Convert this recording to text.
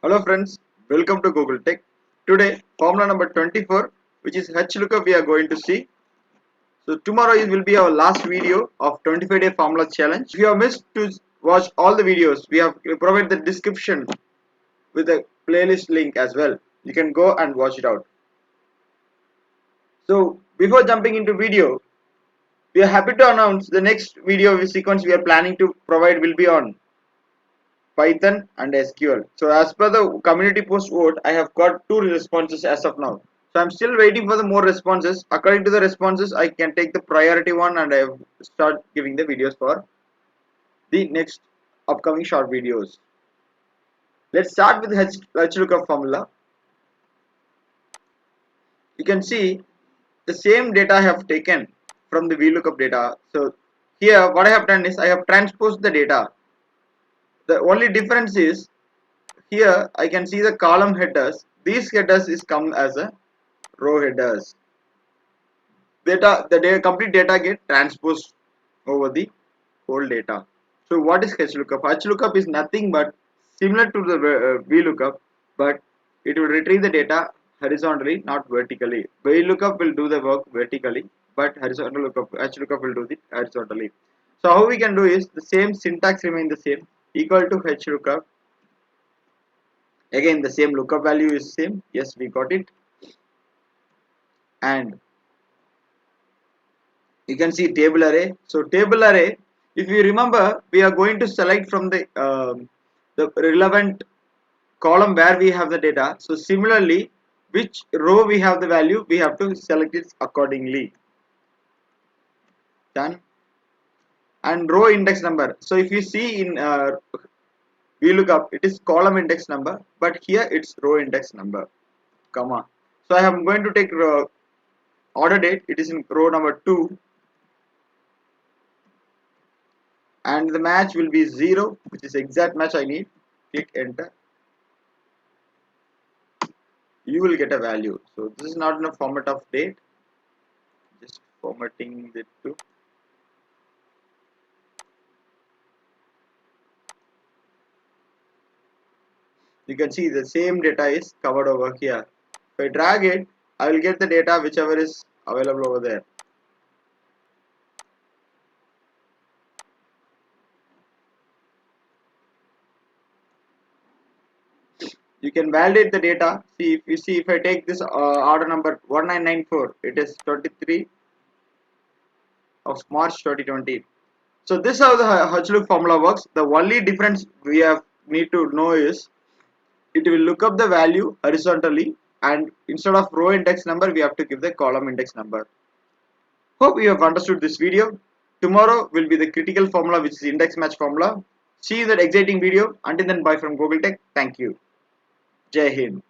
Hello friends, welcome to Google Tech. Today, formula number 24, which is HLOOKUP, we are going to see. So tomorrow it will be our last video of 25-day formula challenge. If you have missed to watch all the videos, we have provided the description with a playlist link as well. You can go and watch it out. So before jumping into video, we are happy to announce the next video sequence we are planning to provide will be on Python and SQL. So as per the community post vote, I have got 2 responses as of now. So I'm still waiting for the more responses. According to the responses, I can take the priority one and I have start giving the videos for the next upcoming short videos. Let's start with HLOOKUP formula. You can see the same data I have taken from the VLOOKUP data. So here what I have done is I have transposed the data. The only difference is here I can see the column headers. These headers is come as a row headers. The complete data get transposed over the whole data. So what is HLOOKUP? HLOOKUP is nothing but similar to the VLOOKUP, but it will retrieve the data horizontally, not vertically. VLOOKUP will do the work vertically, but horizontal lookup, HLOOKUP will do it horizontally. So how we can do is the same syntax remain the same, equal to HLOOKUP. Again the same lookup value is same. Yes, we got it. And you can see table array. So table array, if you remember, we are going to select from the relevant column where we have the data. So similarly, which row we have the value, we have to select it accordingly. Done. And row index number. So if you see in VLOOKUP, it is column index number, but here it's row index number, comma. So I am going to take order date. It is in row number 2. And the match will be 0, which is exact match I need. Click enter, you will get a value. So this is not in a format of date, just formatting it to you can see the same data is covered over here. If I drag it, I will get the data whichever is available over there. You can validate the data. See, if you see, if I take this order number 1994, it is 23 of March 2020. So this is how the HLOOKUP formula works. The only difference we have need to know is it will look up the value horizontally, and instead of row index number we have to give the column index number. Hope you have understood this video. Tomorrow will be the critical formula, which is index match formula. See you in that exciting video. Until then, bye from Google Tech. Thank you. Jai Hind.